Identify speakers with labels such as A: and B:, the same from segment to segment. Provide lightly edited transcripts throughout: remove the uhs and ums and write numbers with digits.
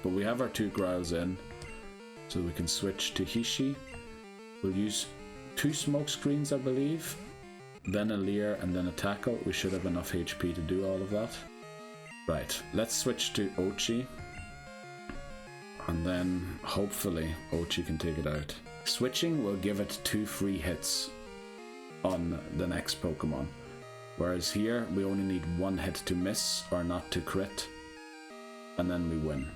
A: but we have our 2 growls in, so we can switch to Hishi. We'll use 2 smoke screens, I believe, then a Leer, and then a tackle. We should have enough HP to do all of that. Right, let's switch to Ochi, and then hopefully Ochi can take it out. Switching will give it 2 free hits on the next Pokemon, whereas here we only need 1 hit to miss or not to crit, and then we win.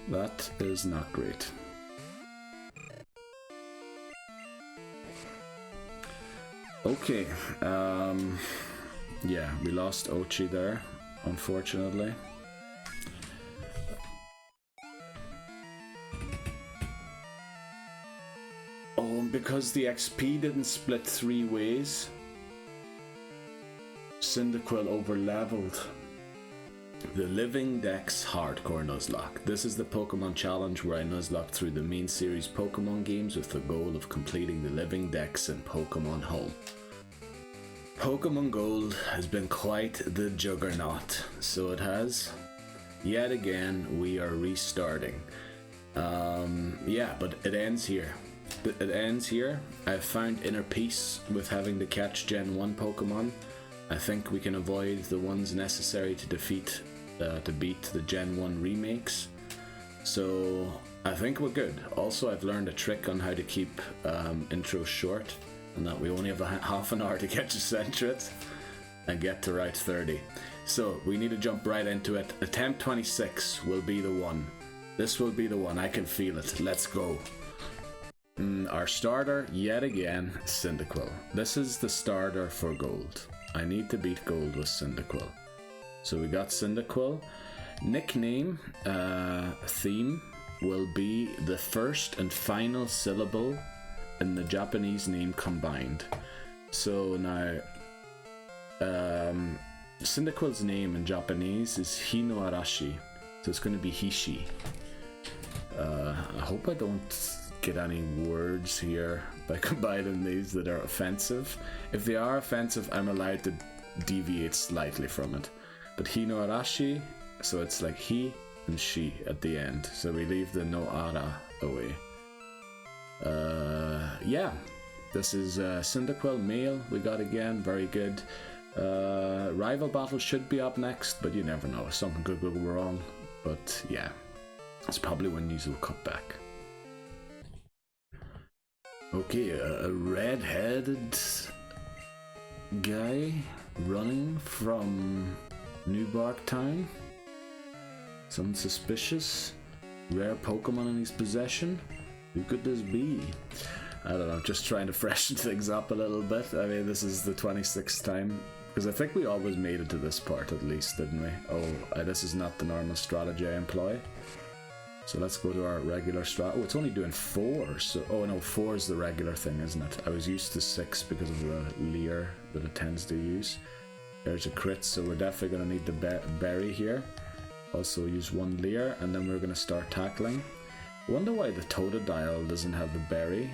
A: That is not great. Okay, yeah, we lost Ochi there, unfortunately. Oh, and because the XP didn't split 3 ways, Cyndaquil over-leveled. The Living Dex Hardcore Nuzlocke. This is the Pokemon challenge where I nuzlocke through the main series Pokemon games with the goal of completing the Living Dex in Pokemon Home. Pokemon Gold has been quite the juggernaut, so it has. Yet again, we are restarting. Yeah, but it ends here. It ends here. I've found inner peace with having to catch Gen 1 Pokemon. I think we can avoid the ones necessary to beat the Gen 1 remakes. So I think we're good. Also, I've learned a trick on how to keep intros short, and that we only have half an hour to get to Centret and get to Route 30. So we need to jump right into it. Attempt 26 will be the one. This will be the one. I can feel it. Let's go. Our starter, yet again, Cyndaquil. This is the starter for Gold. I need to beat Gold with Cyndaquil. So we got Cyndaquil. Nickname, theme will be the first and final syllable in the Japanese name combined. So now, Cyndaquil's name in Japanese is Hinoarashi, so it's going to be Hishi. I hope I don't get any words here by combining these that are offensive. If they are offensive, I'm allowed to deviate slightly from it. But Hinoarashi, so it's like he and she at the end, so we leave the no ara away. Yeah, this is Cyndaquil male we got again, very good. Rival battle should be up next, but you never know, something could go wrong. But yeah, it's probably when news will cut back. Okay, a red-headed guy running from Newbark Town. Something suspicious. Rare Pokemon in his possession. Who could this be? I don't know, just trying to freshen things up a little bit. I mean, this is the 26th time, because I think we always made it to this part at least, didn't we? Oh, this is not the normal strategy I employ. So let's go to our regular strat. Oh, it's only doing 4. So, oh no, 4 is the regular thing, isn't it? I was used to 6 because of the Leer that it tends to use. There's a crit, so we're definitely going to need the berry here. Also use 1 Leer, and then we're going to start tackling. I wonder why the Totodile doesn't have the berry.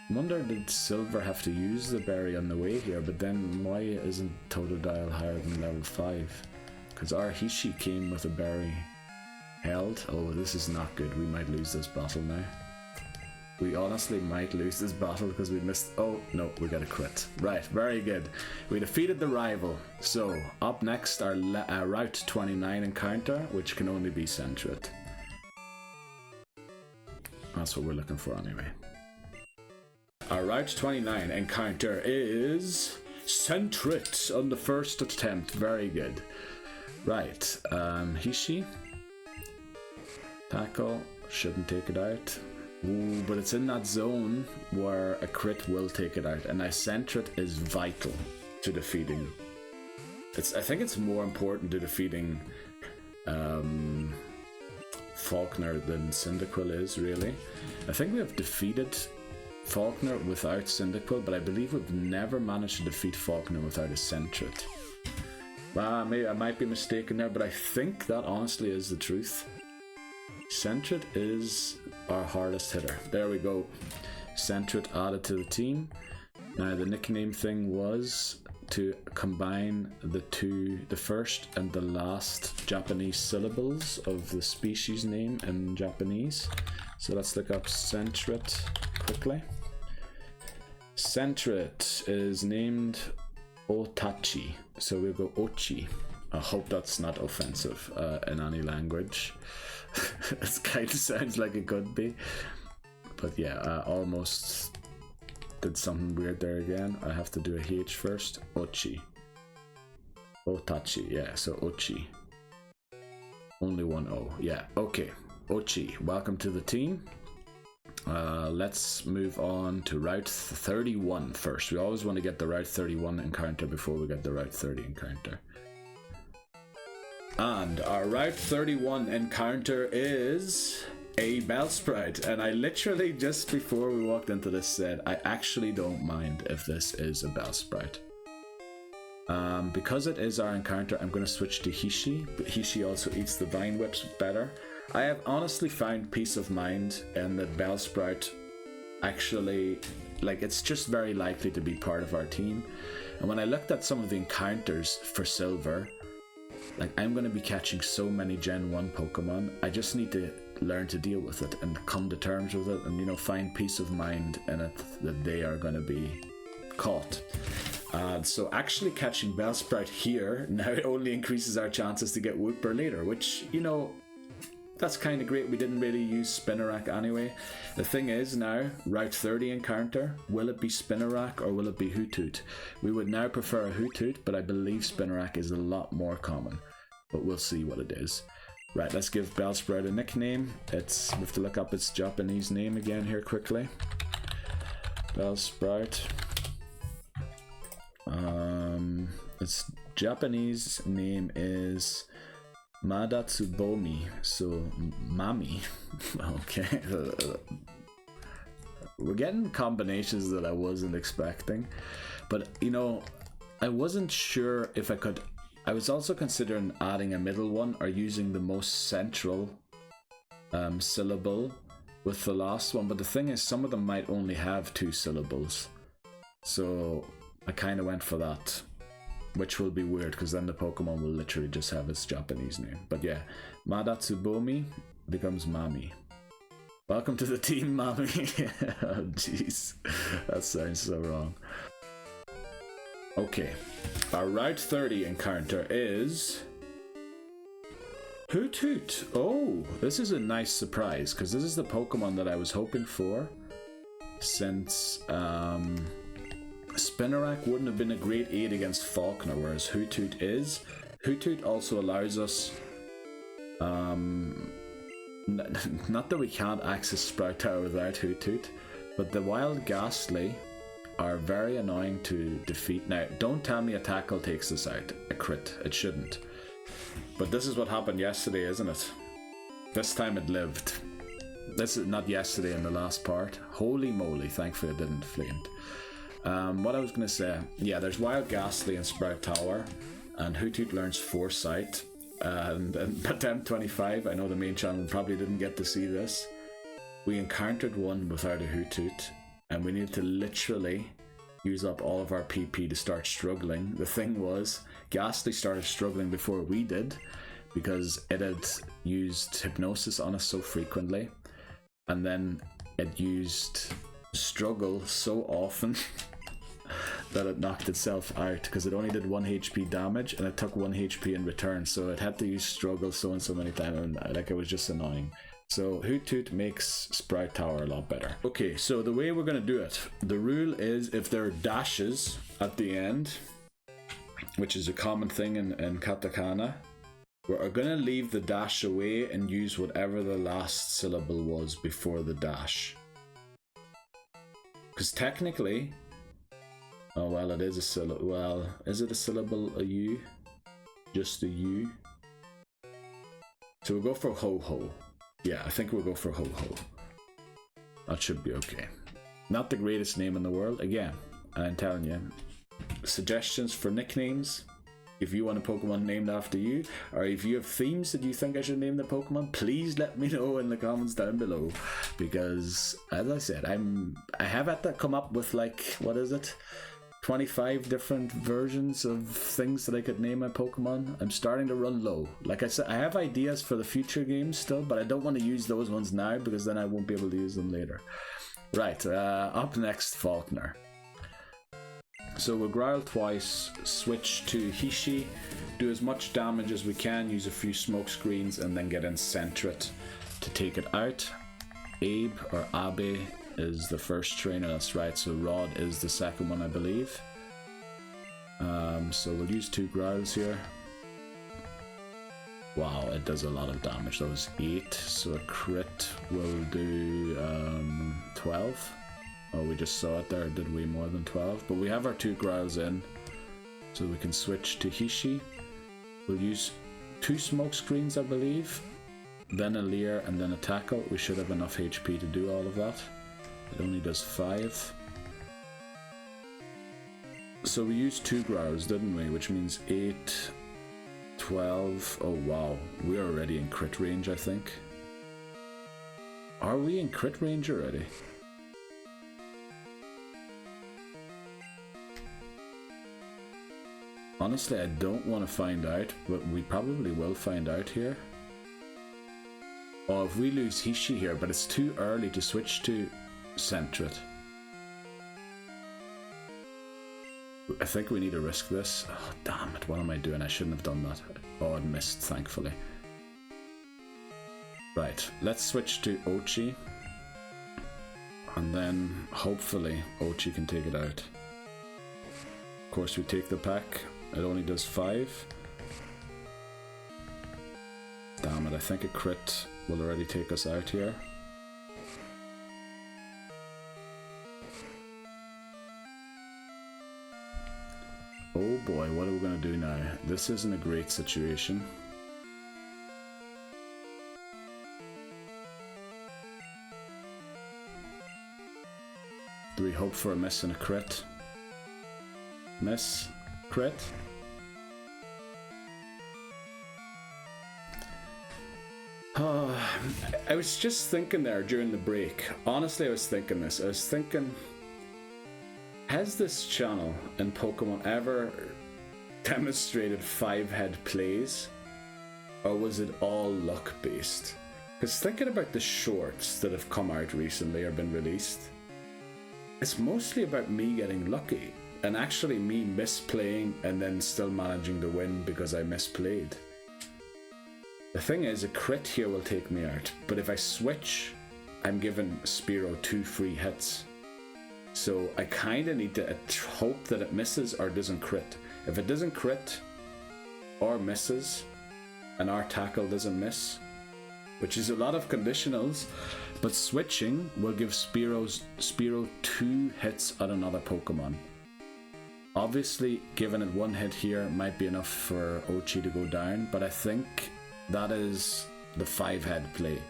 A: I wonder, did Silver have to use the berry on the way here, but then why isn't Totodile higher than level 5? Because our Hishi came with a berry. Held. Oh, this is not good. We might lose this battle now. We honestly might lose this battle because we missed... Oh, no, we got a crit. Right, very good. We defeated the rival. So, up next, our Route 29 encounter, which can only be Centret. That's what we're looking for anyway. Our Route 29 encounter is Centret on the first attempt. Very good. Right, Hishi. Tackle, shouldn't take it out. Ooh, but it's in that zone where a crit will take it out, and now Centret is vital to defeating. I think it's more important to defeating Falkner than Cyndaquil is, really. I think we have defeated Falkner without Cyndaquil, but I believe we've never managed to defeat Falkner without a Centret. Maybe I might be mistaken there, but I think that honestly is the truth. Centret is our hardest hitter. There we go. Centret added to the team. Now the nickname thing was to combine the first and the last Japanese syllables of the species name in Japanese. So let's look up Centret quickly. Centret is named Otachi, so we'll go Ochi. I hope that's not offensive in any language. It kind of sounds like it could be, but yeah, almost did something weird there again. I have to do a H first. Ochi. Otachi, yeah, so Ochi. Only one O, yeah, okay. Ochi, welcome to the team. Let's move on to Route 31 first. We always want to get the Route 31 encounter before we get the Route 30 encounter. And our Route 31 encounter is a Bellsprout, and I literally just before we walked into this said I actually don't mind if this is a Bellsprout. Because it is our encounter, I'm going to switch to Hishi, but Hishi also eats the Vine Whips better. I have honestly found peace of mind in that Bellsprout actually, like, it's just very likely to be part of our team. And when I looked at some of the encounters for Silver, like, I'm going to be catching so many Gen 1 Pokemon, I just need to learn to deal with it and come to terms with it and, you know, find peace of mind in it that they are going to be caught. So actually catching Bellsprout here now only increases our chances to get Wooper later, which, you know, that's kind of great. We didn't really use Spinarak anyway. The thing is now, Route 30 encounter, will it be Spinarak or will it be Hoothoot? We would now prefer a Hoothoot, but I believe Spinarak is a lot more common. But we'll see what it is. Right, let's give Bellsprout a nickname. We have to look up its Japanese name again here quickly. Bellsprout. Its Japanese name is Madatsubomi, so Mami. Okay. We're getting combinations that I wasn't expecting, but you know, I wasn't sure if I could. I was also considering adding a middle one or using the most central syllable with the last one, but the thing is, some of them might only have 2 syllables, so I kind of went for that, which will be weird because then the Pokemon will literally just have its Japanese name. But yeah, Madatsubomi becomes Mami. Welcome to the team, Mami. Oh jeez, that sounds so wrong. Okay, our Route 30 encounter is Hoothoot. Oh, this is a nice surprise because this is the Pokemon that I was hoping for, since Spinarak wouldn't have been a great aid against Falkner, whereas Hoothoot is. Hoothoot also allows us, not that we can't access Sprout Tower without Hoothoot, but the Wild Ghastly are very annoying to defeat. Now, don't tell me a tackle takes this out. A crit. It shouldn't. But this is what happened yesterday, isn't it? This time it lived. This is not yesterday in the last part. Holy moly, thankfully it didn't faint. What I was going to say, yeah, there's Wild Ghastly and Sprout Tower, and Hoothoot learns Foresight. And attempt 25, I know the main channel probably didn't get to see this. We encountered one without a Hoothoot, and we needed to literally use up all of our PP to start struggling. The thing was, Ghastly started struggling before we did, because it had used Hypnosis on us so frequently, and then it used Struggle so often that it knocked itself out, because it only did 1 HP damage and it took 1 HP in return, so it had to use Struggle so and so many times, and like, it was just annoying. So Hoothoot makes Sprout Tower a lot better. Okay, so the way we're going to do it, the rule is if there are dashes at the end, which is a common thing in katakana, we're going to leave the dash away and use whatever the last syllable was before the dash. Because technically, oh well, it is a syllable. Well, is it a syllable, a U? Just a U? So we'll go for ho-ho. Yeah, I think we'll go for ho-ho. That should be okay. Not the greatest name in the world. Again, I'm telling you, suggestions for nicknames, if you want a Pokemon named after you, or if you have themes that you think I should name the Pokemon, please let me know in the comments down below. Because, as I said, I have had to come up with, like, what is it? 25 different versions of things that I could name my Pokemon. I'm starting to run low. Like I said, I have ideas for the future games still, but I don't want to use those ones now because then I won't be able to use them later. Right, up next, Falkner. So we'll growl twice, switch to Hishi, do as much damage as we can, use a few smoke screens, and then get in Centret to take it out. Abe, or Abe, is the first trainer, that's right, so Rod is the second one, I believe. So we'll use 2 growls here. Wow, it does a lot of damage. That was 8, so a crit will do 12. Oh, we just saw it there, it did way more than 12. But we have our 2 growls in, so we can switch to Hishi. We'll use 2 smoke screens, I believe, then a Leer, and then a Tackle. We should have enough HP to do all of that. It only does 5. So we used 2 growls, didn't we? Which means 8, 12. Oh wow, we're already in crit range, I think. Are we in crit range already? Honestly, I don't want to find out, but we probably will find out here. Oh, if we lose Hishi here, but it's too early to switch to Centret. I think we need to risk this. Oh, damn it, what am I doing? I shouldn't have done that. Oh, I missed, thankfully. Right, let's switch to Ochi. And then, hopefully, Ochi can take it out. Of course, we take the pack. It only does 5. Damn it, I think a crit will already take us out here. Oh boy, what are we going to do now? This isn't a great situation. Do we hope for a miss and a crit? Miss? Crit? I was just thinking there during the break. Honestly, I was thinking this. I was thinking, has this channel in Pokemon ever demonstrated 5-head plays? Or was it all luck based? Because thinking about the shorts that have come out recently or been released, it's mostly about me getting lucky and actually me misplaying and then still managing to win because I misplayed. The thing is, a crit here will take me out, but if I switch, I'm giving Spearow 2 free hits. So I kinda need to hope that it misses or doesn't crit. If it doesn't crit or misses, and our tackle doesn't miss, which is a lot of conditionals, but switching will give Spearow 2 hits at another Pokemon. Obviously, giving it 1 hit here might be enough for Ochi to go down, but I think that is the 5-head play.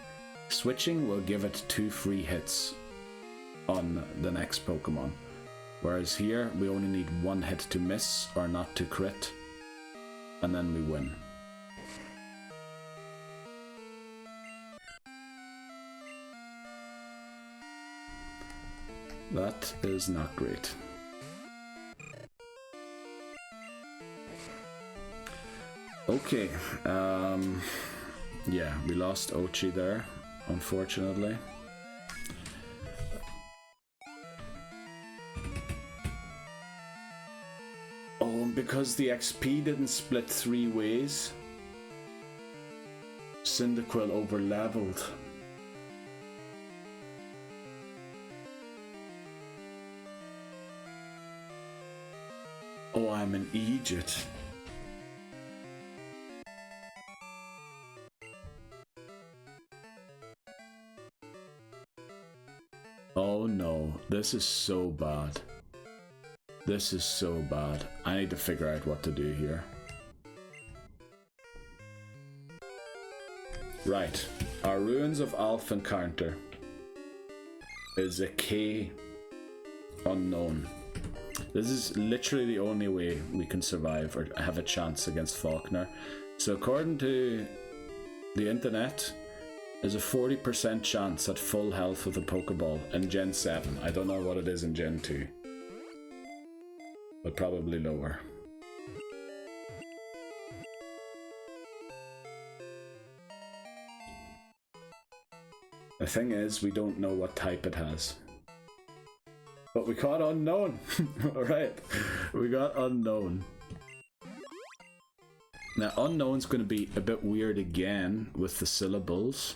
A: Switching will give it 2 free hits on the next Pokemon, whereas here we only need 1 hit to miss or not to crit, and then we win. That is not great. Okay, yeah, we lost Ochi there, unfortunately. Oh, and because the XP didn't split 3 ways, Cyndaquil over-leveled. Oh, I'm an idiot. Oh no, this is so bad. This is so bad. I need to figure out what to do here. Right, our Ruins of Alph encounter is a K unknown. This is literally the only way we can survive or have a chance against Falkner. So according to the internet, there's a 40% chance at full health with a Pokeball in Gen 7. I don't know what it is in Gen 2. But probably lower. The thing is, we don't know what type it has. But we caught Unknown! Alright, we got Unknown. Now, Unknown's going to be a bit weird again with the syllables.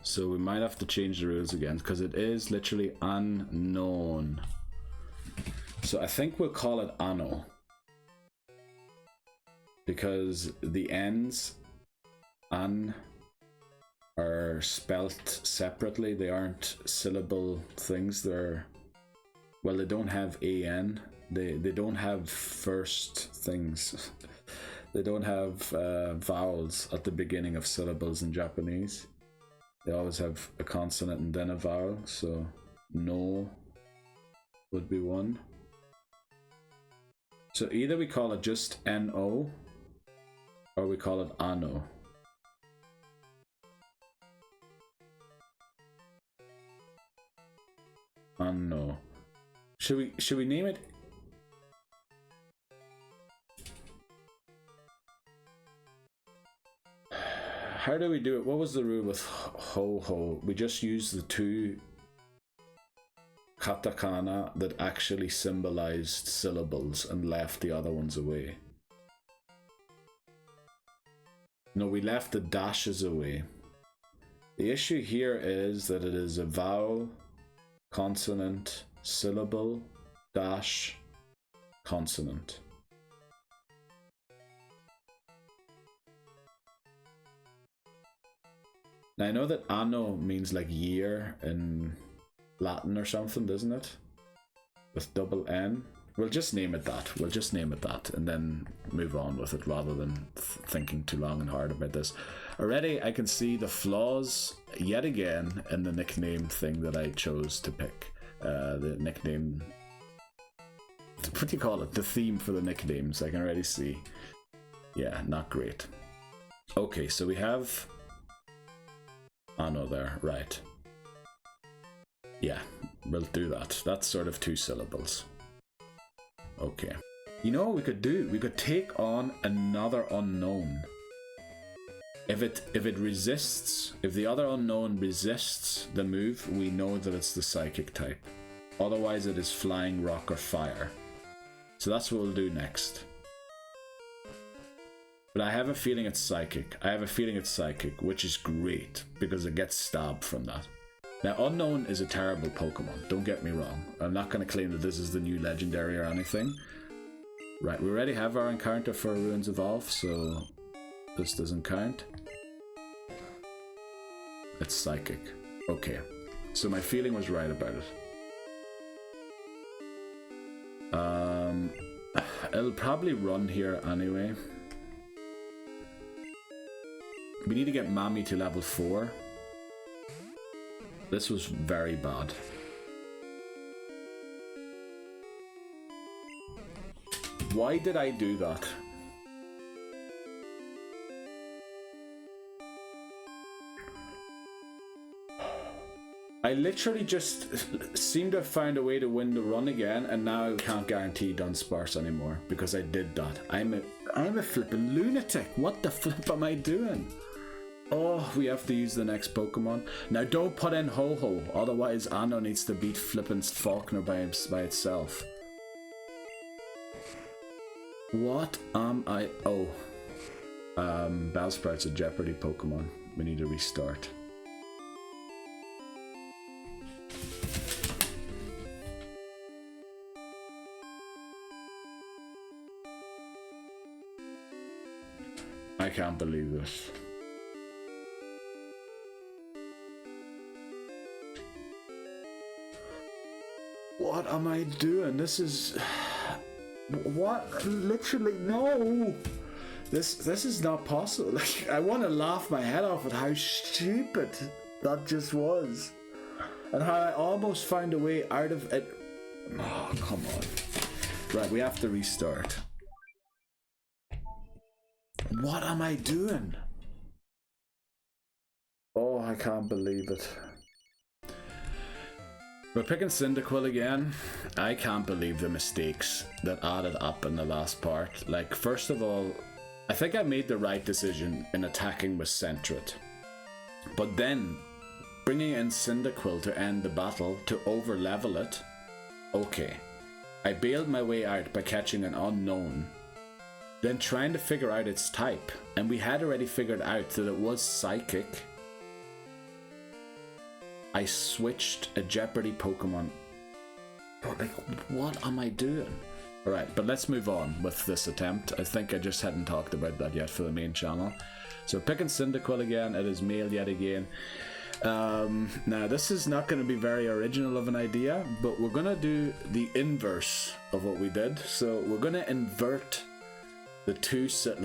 A: So we might have to change the rules again, because it is literally unknown. So I think we'll call it Anno. Because the ends, an, are spelt separately. They aren't syllable things. They're, well, they don't have an. They don't have first things. They don't have vowels at the beginning of syllables in Japanese. They always have a consonant and then a vowel. So no would be one. So either we call it just no, or we call it Anno. Anno. Should we name it? How do we do it? What was the rule with ho? We just used the two katakana that actually symbolized syllables and left the other ones away. No, we left the dashes away. The issue here is that it is a vowel, consonant, syllable, dash, consonant. Now I know that anno means like year in Latin or something, doesn't it? With double N. We'll just name it that. We'll just name it that and then move on with it rather than thinking too long and hard about this. Already I can see the flaws yet again in the nickname thing that I chose to pick. The nickname... What do you call it? The theme for the nicknames. I can already see. Yeah, not great. Okay, so we have... Anno there, right. Yeah, we'll do that. That's sort of two syllables. Okay. You know what we could do? We could take on another unknown. If it resists, if the other unknown resists the move, we know that it's the psychic type. Otherwise it is flying, rock, or fire. So that's what we'll do next. But I have a feeling it's psychic. Which is great, because it gets stabbed from that. Now, Unknown is a terrible Pokemon, don't get me wrong. I'm not going to claim that this is the new legendary or anything. Right, we already have our encounter for Ruins of Alph, so this doesn't count. It's psychic. Okay, so my feeling was right about it. It'll probably run here anyway. We need to get Mami to level 4. This was very bad. Why did I do that? I literally just seem to have found a way to win the run again, and now I can't guarantee Dunsparce anymore because I did that. I'm a flippin' lunatic. What the flip am I doing? Oh, we have to use the next Pokemon. Now don't put in Ho-Ho, otherwise Anno needs to beat flippin' Falkner by itself. What am I... Oh. Bellsprout's a Jeopardy Pokémon. We need to restart. I can't believe this. What am I doing? This is... What? Literally, no! This is not possible. Like, I want to laugh my head off at how stupid that just was. And how I almost found a way out of it Oh, come on. Right, we have to restart. What am I doing? Oh, I can't believe it. We're picking Cyndaquil again. I can't believe the mistakes that added up in the last part. Like, first of all, I think I made the right decision in attacking with Sentret. But then, bringing in Cyndaquil to end the battle, to over-level it, okay. I bailed my way out by catching an unknown, then trying to figure out its type, and we had already figured out that it was Psychic. I switched a Jeopardy Pokémon. But like, what am I doing? Alright, but let's move on with this attempt. I think I just hadn't talked about that yet for the main channel. So picking Cyndaquil again, it is male yet again. Now this is not going to be very original of an idea, but we're going to do the inverse of what we did. So we're going to invert the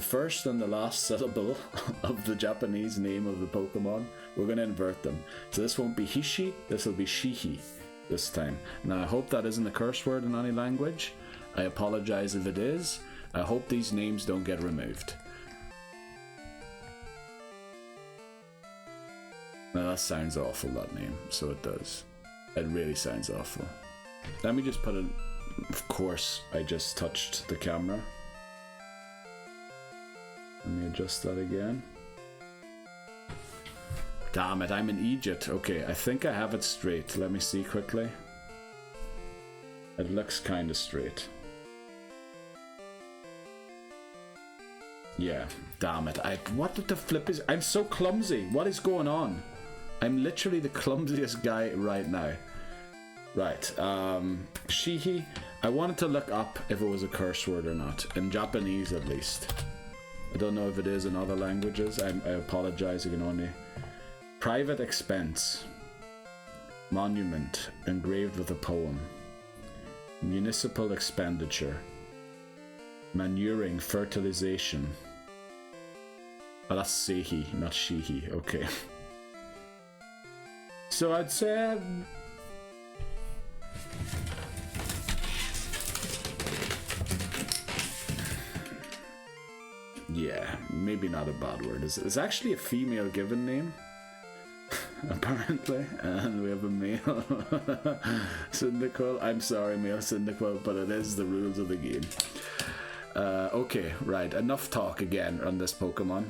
A: first and the last syllable of the Japanese name of the Pokemon. We're going to invert them. So this won't be Hishi, this will be Shihi this time. Now I hope that isn't a curse word in any language. I apologize if it is. I hope these names don't get removed. Now that sounds awful, that name. So it does. It really sounds awful. Let me just put it... Of course, I just touched the camera. Let me adjust that again. Damn it, I'm in Egypt. Okay, I think I have it straight. Let me see quickly. It looks kind of straight. Yeah, damn it. What the flip is... I'm so clumsy. What is going on? I'm literally the clumsiest guy right now. Right, Shihi. I wanted to look up if it was a curse word or not. In Japanese, at least. I don't know if it is in other languages. I apologize, I can only... Private expense. Monument. Engraved with a poem. Municipal expenditure. Manuring, fertilization. Oh, that's Seihi, not Shihi. Okay. So I'd say... yeah, maybe not a bad word. It's actually a female given name. Apparently, and we have a male Cyndaquil. I'm sorry, male Cyndaquil, but it is the rules of the game. Okay, right, enough talk again on this Pokemon.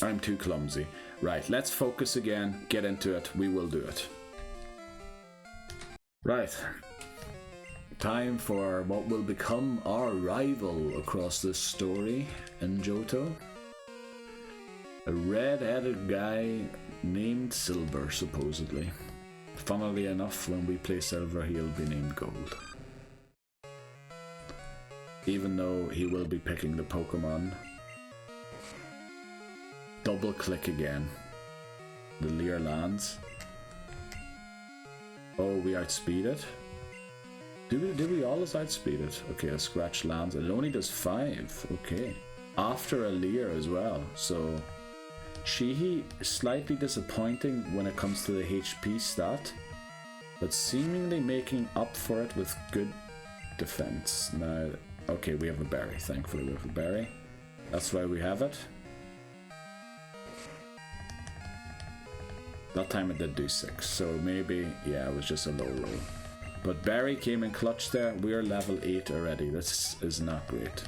A: I'm too clumsy. Right, let's focus again, get into it, we will do it. Right, time for what will become our rival across this story in Johto. A red-headed guy named Silver, supposedly. Funnily enough, when we play Silver, he'll be named Gold. Even though he will be picking the Pokemon. Double click again. The Leer lands. Oh, we outspeed it? Did we always outspeed it? Okay, a scratch lands. It only does 5. Okay. After a Leer as well, so... Shihi is slightly disappointing when it comes to the HP stat, but seemingly making up for it with good defense. Now, okay, we have a berry. Thankfully, we have a berry. That's why we have it. That time it did do 6, so maybe, yeah, it was just a low roll. But berry came in clutch there. We're level 8 already. This is not great.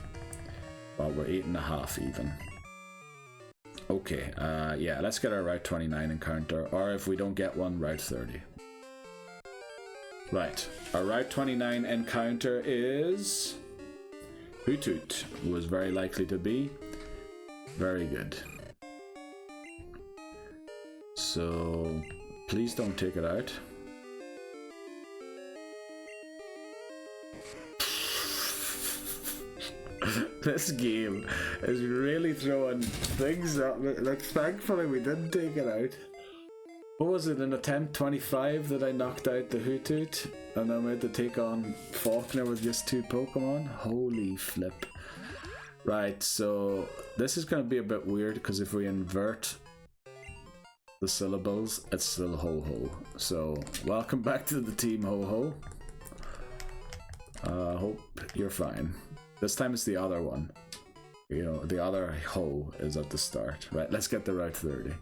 A: Well, we're 8.5 even. Okay, yeah, let's get our Route 29 encounter, or if we don't get one, Route 30. Right, our Route 29 encounter is... Hoothoot was very likely to be. Very good. So, please don't take it out. This game is really throwing things up. Like, thankfully we didn't take it out. What was it, in attempt 25 that I knocked out the Hoothoot? And then we had to take on Falkner with just 2 Pokemon? Holy flip. Right, so this is going to be a bit weird because if we invert the syllables, it's still Ho-Ho. So, welcome back to the team Ho-Ho. Hope you're fine. This time it's the other one. You know, the other Ho is at the start. Right, let's get the Route 30.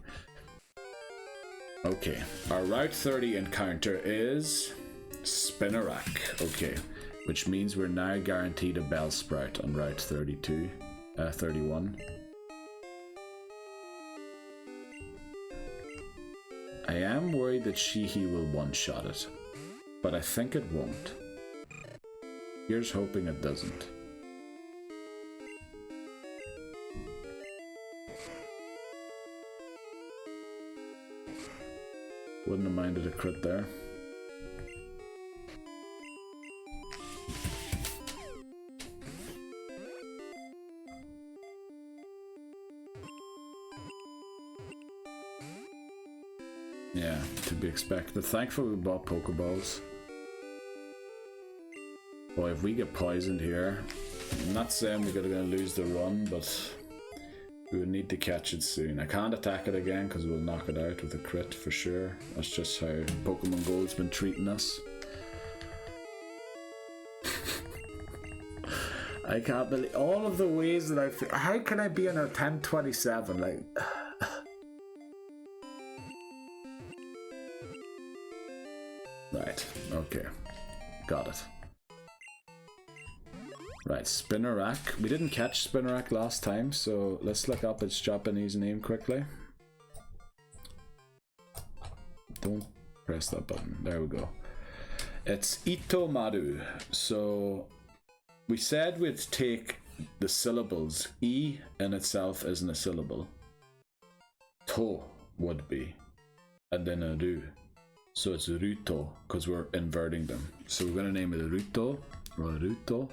A: Okay, our Route 30 encounter is Spinarak. Okay, which means we're now guaranteed a Bellsprout on Route 31. I am worried that Shihi will one-shot it, but I think it won't. Here's hoping it doesn't. Wouldn't have minded a crit there. Yeah, to be expected. Thankfully we bought Pokeballs. Boy, if we get poisoned here, I'm not saying we're gonna lose the run, but we would need to catch it soon. I can't attack it again because we'll knock it out with a crit for sure. That's just how Pokemon Gold's been treating us. I can't believe all of the ways that I feel. How can I be in a 1027? Like. Right, okay. Got it. Right, Spinarak. We didn't catch Spinarak last time, so let's look up its Japanese name quickly. Don't press that button. There we go. It's Itomaru. So we said we'd take the syllables. E in itself isn't a syllable. To would be. And then a ru. So it's Ruto, because we're inverting them. So we're going to name it Ruto, or Ruto.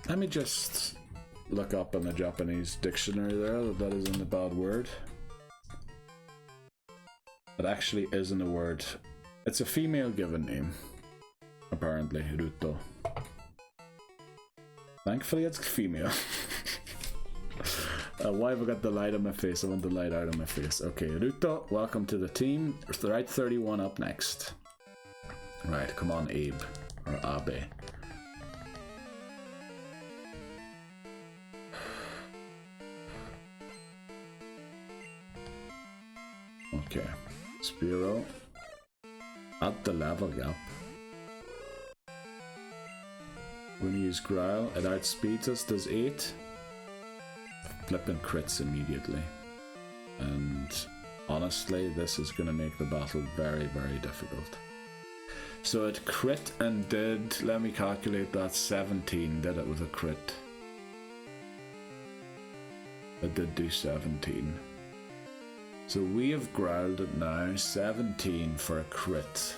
A: Let me just look up in the Japanese dictionary there that isn't a bad word. It actually isn't a word. It's a female given name, apparently, Ruto. Thankfully it's female. Why have I got the light on my face? I want the light out of my face. Okay, Ruto, welcome to the team. Right 31 up next. Right, come on Abe, or Abe. Okay, Spearow. At the level gap. We're gonna use Growl, it outspeeds us, does 8. Flipping crits immediately. And honestly, this is gonna make the battle very, very difficult. So it crit and did, let me calculate that, 17 did it with a crit. It did do 17. So we have growled it now, 17 for a crit.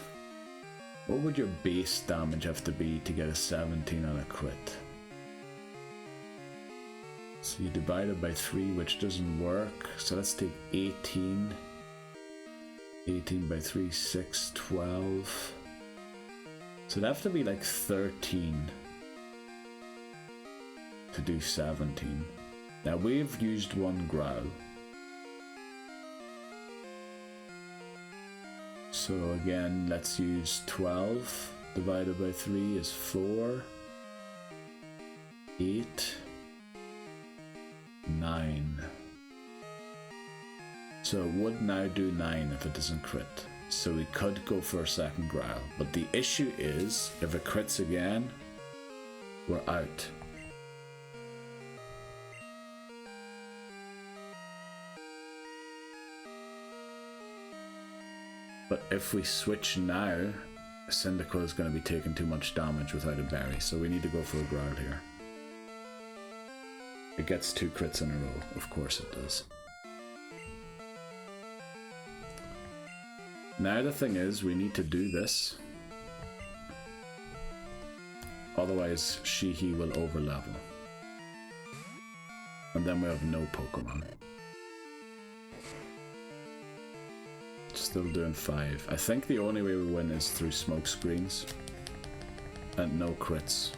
A: What would your base damage have to be to get a 17 on a crit? So you divide it by 3, which doesn't work. So let's take 18. 18 by 3, 6, 12. So it'd have to be like 13 to do 17. Now we've used one growl. So again, let's use 12 divided by 3 is 4, 8, 9. So it would now do 9 if it doesn't crit. So we could go for a second growl. But the issue is, if it crits again, we're out. But if we switch now, Cyndaquil is going to be taking too much damage without a berry, so we need to go for a growl here. It gets 2 crits in a row, of course it does. Now the thing is, we need to do this. Otherwise, Shihi will overlevel. And then we have no Pokemon. Still doing 5. I think the only way we win is through smoke screens. And no crits.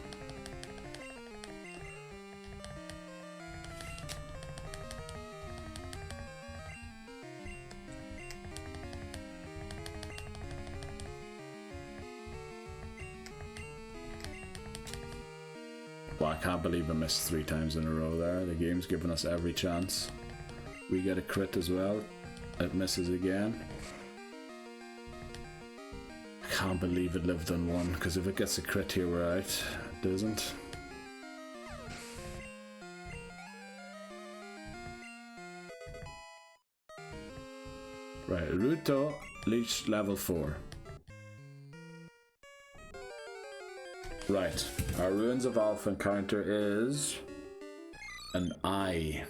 A: I can't believe I missed 3 times in a row there. The game's giving us every chance. We get a crit as well. It misses again. I can't believe it lived on 1, because if it gets a crit here, we're out. It doesn't. Right, Ruto reached level 4. Right, our Ruins of Alph encounter is an eye.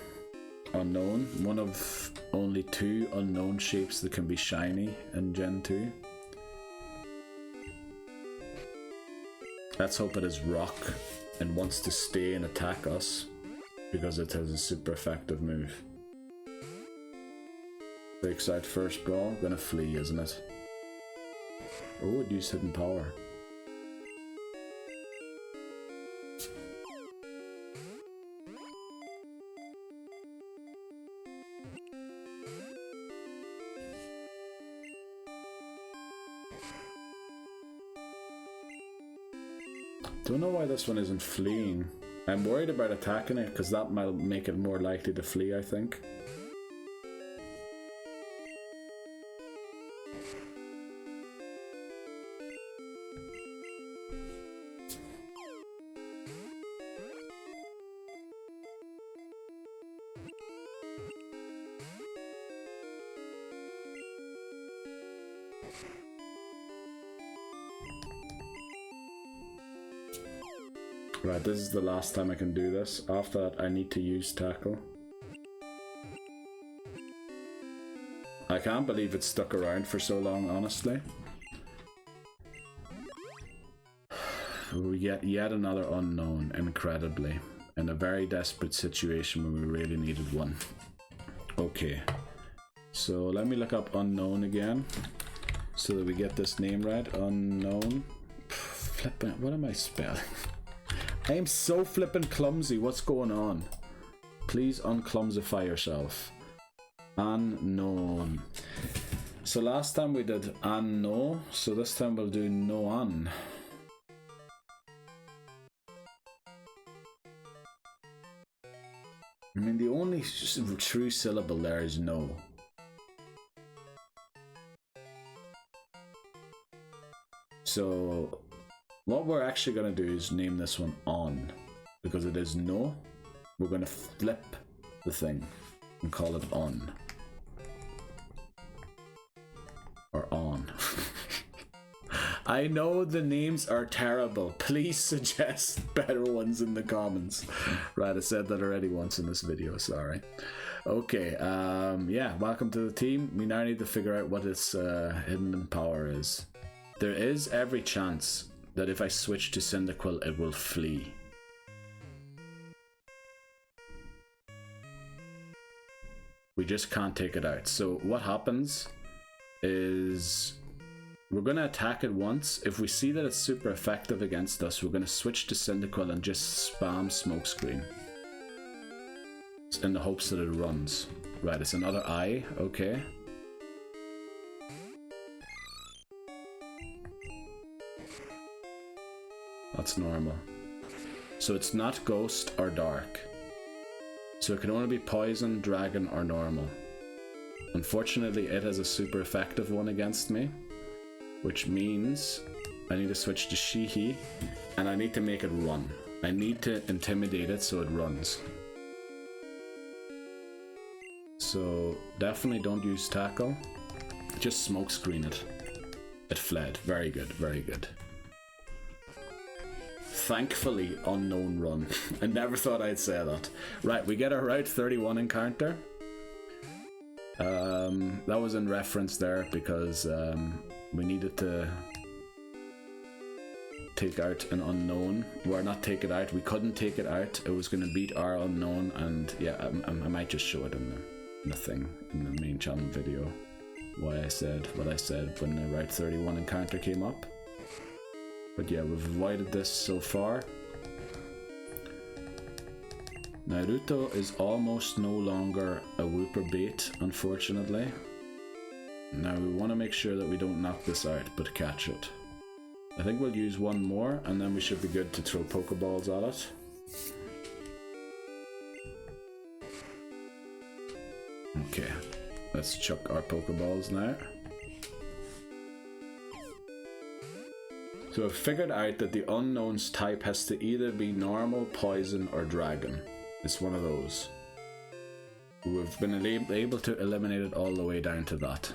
A: Unknown, one of only 2 unknown shapes that can be shiny in Gen 2. Let's hope it is rock and wants to stay and attack us because it has a super effective move. Breaks out first brawl, gonna flee, isn't it? Oh, it used hidden power. Don't know why this one isn't fleeing. I'm worried about attacking it because that might make it more likely to flee, I think. Right, this is the last time I can do this. After that, I need to use tackle. I can't believe it stuck around for so long, honestly. We get yet another unknown, incredibly. In a very desperate situation when we really needed one. Okay. So let me look up unknown again. So that we get this name right. Unknown. Flippin', what am I spelling? I am so flippin' clumsy. What's going on? Please unclumsify yourself. Unknown. So last time we did no, so this time we'll do no-un. I mean, the only true syllable there is no. So what we're actually going to do is name this one on, because it is no. We're going to flip the thing and call it on. Or on. I know the names are terrible. Please suggest better ones in the comments. Right, I said that already once in this video, sorry. Okay, yeah, welcome to the team. We now need to figure out what its hidden power is. There is every chance that if I switch to Cyndaquil, it will flee. We just can't take it out. So what happens is we're going to attack it once. If we see that it's super effective against us, we're going to switch to Cyndaquil and just spam Smokescreen in the hopes that it runs. Right, it's another eye, okay. That's normal. So it's not ghost or dark. So it can only be poison, dragon, or normal. Unfortunately, it has a super effective one against me, which means I need to switch to Shihi, and I need to make it run. I need to intimidate it so it runs. So definitely don't use tackle. Just Smokescreen it. It fled. Very good, very good. Thankfully, unknown run. I never thought I'd say that. Right, we get our Route 31 encounter. That was in reference there because we needed to take out an unknown. Well, not take it out. We couldn't take it out. It was going to beat our unknown, and yeah, I might just show it in the thing in the main channel video. Why I said what I said when the Route 31 encounter came up. But yeah, we've avoided this so far. Naruto is almost no longer a Wooper bait, unfortunately. Now we want to make sure that we don't knock this out, but catch it. I think we'll use one more, and then we should be good to throw Pokeballs at it. Okay, let's chuck our Pokeballs now. So I've figured out that the unknown's type has to either be normal, poison, or dragon. It's one of those. We've been able to eliminate it all the way down to that.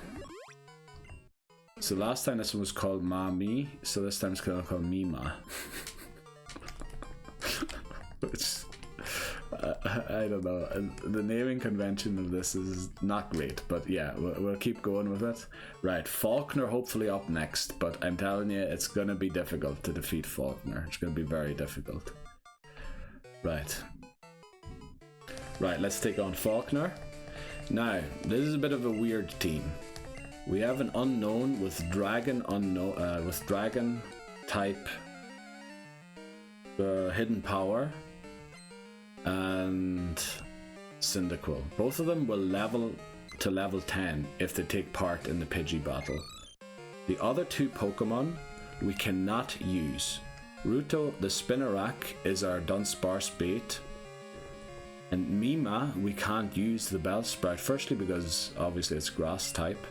A: So last time this one was called Mami, so this time it's gonna call Mima. Which, I don't know. The naming convention of this is not great, but yeah, we'll keep going with it. Right, Falkner hopefully up next, but I'm telling you, it's gonna be difficult to defeat Falkner. It's gonna be very difficult. Right. Right, let's take on Falkner. Now, this is a bit of a weird team. We have an unknown with dragon type, hidden power, and Cyndaquil. Both of them will level to level 10 if they take part in the Pidgey battle. The other two Pokemon we cannot use. Ruto the Spinarak is our Dunsparce bait, and Mima we can't use the Bellsprout, firstly because obviously it's grass type,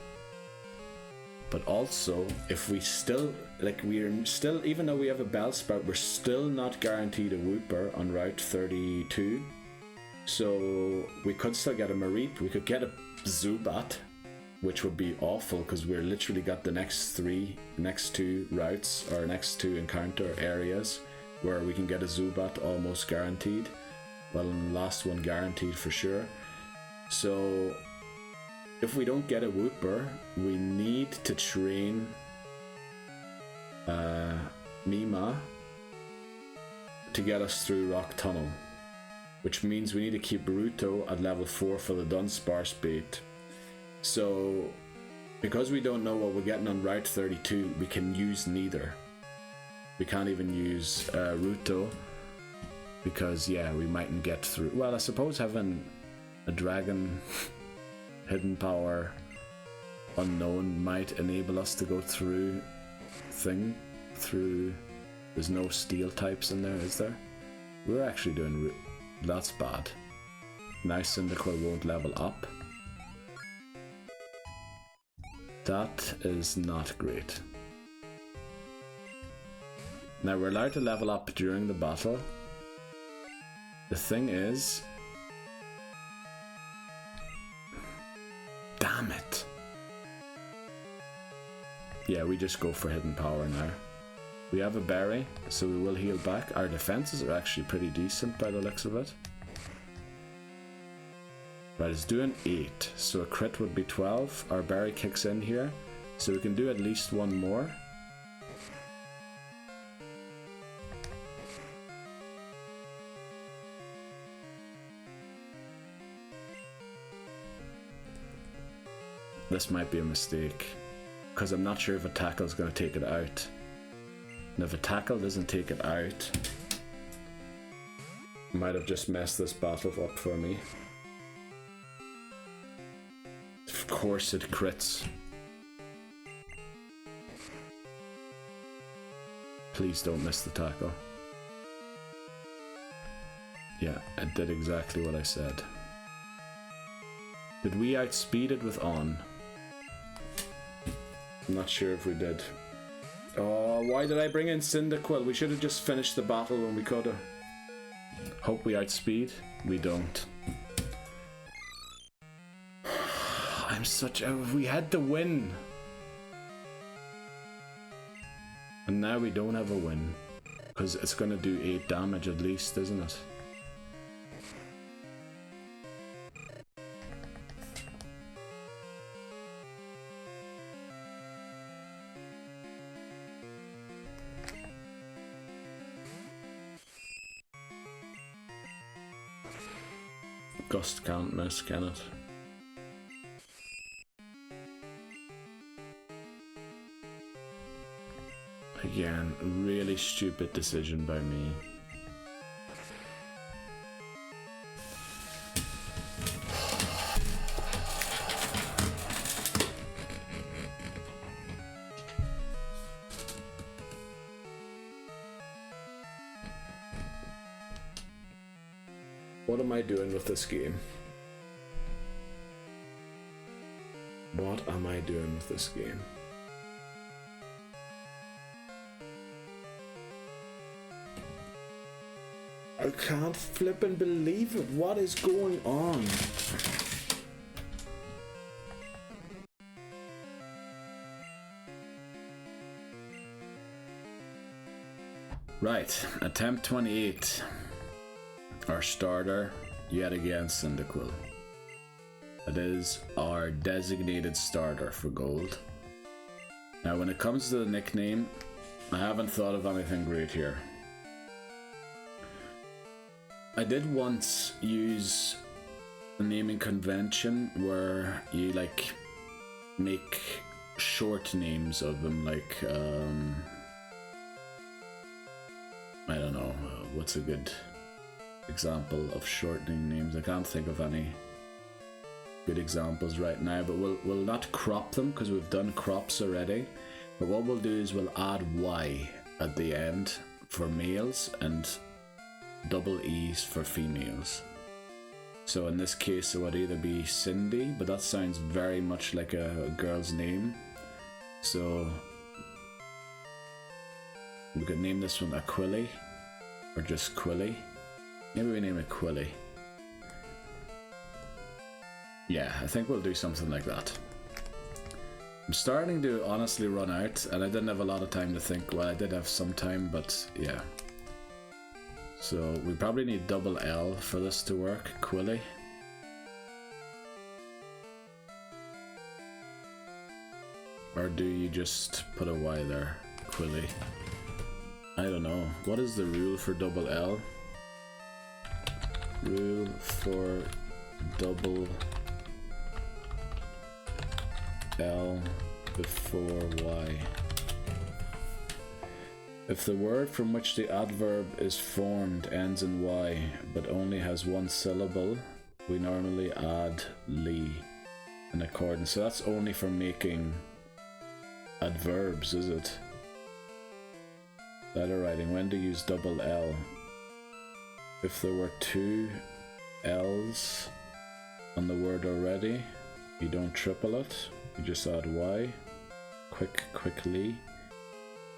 A: but also if we still, even though we have a Bellsprout, we're still not guaranteed a Wooper on Route 32. So we could still get a Mareep, we could get a Zubat, which would be awful because we're literally got the next two routes, or next two encounter areas where we can get a Zubat almost guaranteed. Well, and the last one guaranteed for sure. So if we don't get a Wooper, we need to train Mima to get us through Rock Tunnel, which means we need to keep Ruto at level 4 for the Dunsparce bait. So because we don't know what we're getting on Route 32, we can use neither. We can't even use Ruto because yeah, we mightn't get through. Well, I suppose having a dragon hidden power unknown might enable us to go through there's no steel types in there, is there? We're actually doing that's bad. Now Cyndaquil won't level up. That is not great. Now we're allowed to level up during the battle. The thing is, damn it. Yeah, we just go for hidden power now. We have a berry, so we will heal back. Our defenses are actually pretty decent by the looks of it. Right, it's doing 8, so a crit would be 12. Our berry kicks in here, so we can do at least one more. This might be a mistake, because I'm not sure if a tackle is going to take it out. And if a tackle doesn't take it out, might have just messed this battle up for me. Of course it crits. Please don't miss the tackle. Yeah, it did exactly what I said. Did we outspeed it with On? I'm not sure if we did. Oh, why did I bring in Cyndaquil? We should have just finished the battle when we could have. Hope we outspeed. We don't. I'm such a... We had to win. And now we don't have a win. Because it's going to do 8 damage at least, isn't it? Gust can't miss, can it? Again, really stupid decision by me. What am I doing with this game? What am I doing with this game? I can't flip and believe it. What is going on? Right, attempt 28. Our starter, yet again Cyndaquil. It is our designated starter for gold. Now when it comes to the nickname, I haven't thought of anything great here. I did once use a naming convention where you like make short names of them, like I don't know, what's a good example of shortening names? I can't think of any good examples right now, but we'll not crop them because we've done crops already. But what we'll do is we'll add Y at the end for males and double E's for females. So in this case it would either be Cindy, but that sounds very much like a girl's name. So we could name this one Aquili, or just Quilly. Maybe we name it Quilly. Yeah, I think we'll do something like that. I'm starting to honestly run out, and I didn't have a lot of time to think. Well, I did have some time, but yeah. So we probably need double L for this to work. Quilly. Or do you just put a Y there? Quilly. I don't know. What is the rule for double L? Rule for double L before Y. If the word from which the adverb is formed ends in Y but only has one syllable, we normally add li in accordance. So that's only for making adverbs, is it? Letter writing. When to use double L? If there were two L's on the word already, you don't triple it, you just add Y. Quickly.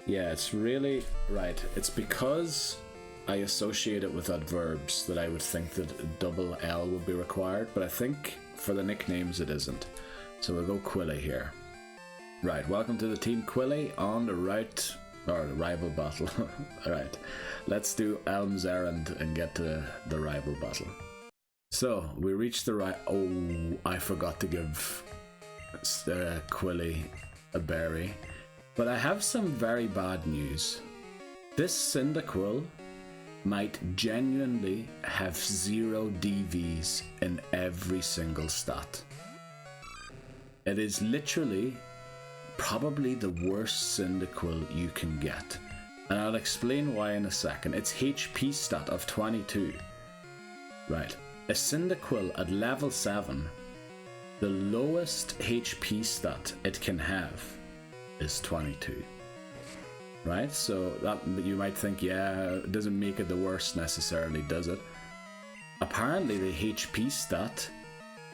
A: Yeah, it's really right. It's because I associate it with adverbs that I would think that double L would be required, but I think for the nicknames it isn't. So we'll go Quilly here. Right, welcome to the team Quilly on the route, or the rival battle. Alright, let's do Elm's errand and get to the rival battle. So, we reached the right. Oh, I forgot to give Quilly a berry. But I have some very bad news. This Cyndaquil might genuinely have 0 DVs in every single stat. It is literally probably the worst Cyndaquil you can get. And I'll explain why in a second. Its HP stat of 22. Right. A Cyndaquil at level 7, the lowest HP stat it can have is 22. Right? So that you might think, yeah, it doesn't make it the worst necessarily, does it? Apparently the HP stat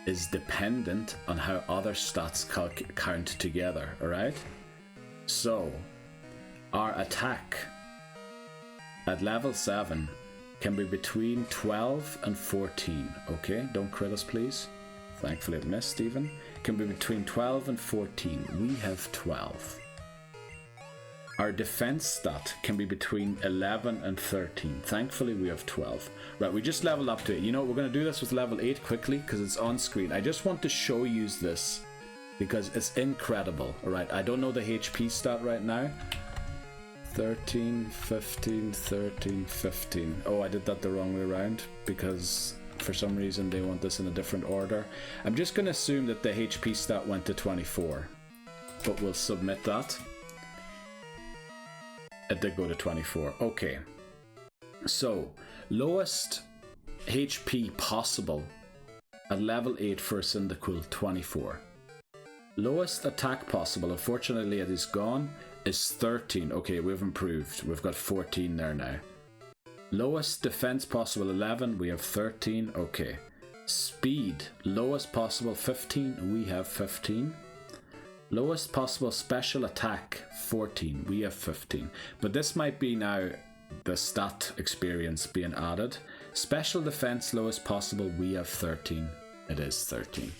A: is dependent on how other stats count together, alright? So, our attack at level 7 can be between 12 and 14, okay? Don't crit us, please. Thankfully it missed, Stephen. Can be between 12 and 14. We have 12. Our defense stat can be between 11 and 13. Thankfully we have 12. Right, we just leveled up to it. You know, we're going to do this with level 8 quickly because it's on screen. I just want to show you this because it's incredible. Alright, I don't know the HP stat right now. 13, 15, 13, 15. Oh, I did that the wrong way around because for some reason they want this in a different order. I'm just going to assume that the HP stat went to 24, but we'll submit that. It did go to 24. Okay. So, lowest HP possible at level 8 for Cyndaquil, 24. Lowest attack possible, unfortunately it is gone, is 13. Okay, we've improved. We've got 14 there now. Lowest defense possible 11, we have 13. Okay. Speed, lowest possible 15, we have 15. Lowest possible special attack 14, we have 15. But this might be now the stat experience being added. Special defense lowest possible, we have 13. It is 13.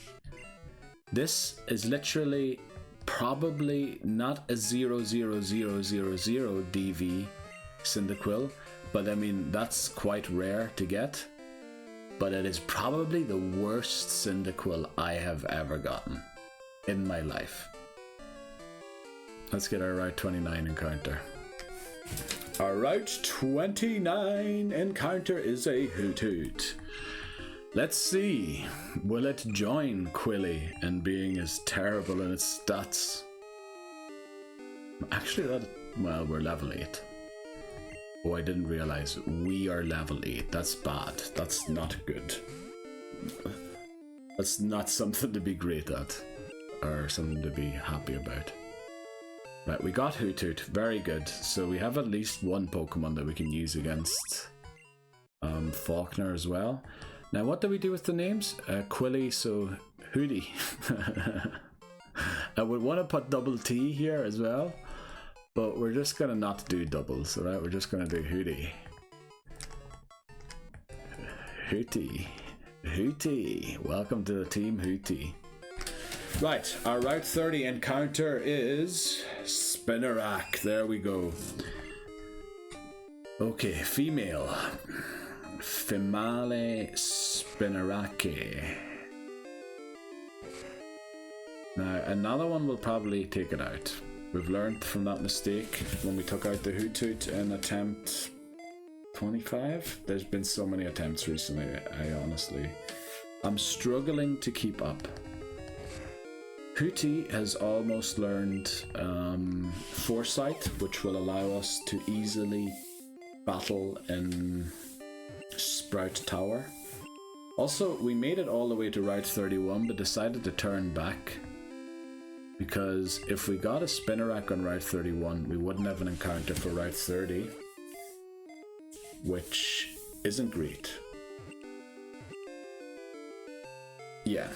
A: This is literally probably not a 00000 DV Cyndaquil, but I mean that's quite rare to get. But it is probably the worst Cyndaquil I have ever gotten in my life. Let's get our Route 29 encounter. Our Route 29 encounter is a Hoot. Let's see, will it join Quilly in being as terrible in its stats? Actually, well, we're level 8. Oh, I didn't realize we are level 8. That's bad. That's not good. That's not something to be great at, or something to be happy about. Right, we got Hoot. Very good. So we have at least one Pokemon that we can use against Falkner as well. Now, what do we do with the names? Quilly, so Hootie. I would want to put double T here as well, but we're just going to not do doubles, alright? We're just going to do Hootie. Hootie. Welcome to the team, Hootie. Right, our Route 30 encounter is Spinarak. There we go. Okay, female. Female Spinarake. Now, another one will probably take it out. We've learned from that mistake when we took out the Hoot in attempt 25. There's been so many attempts recently, I'm struggling to keep up. Hootie has almost learned Foresight, which will allow us to easily battle in Sprout Tower. Also, we made it all the way to Route 31, but decided to turn back. Because if we got a Spinarak on Route 31, we wouldn't have an encounter for Route 30. Which isn't great. Yeah.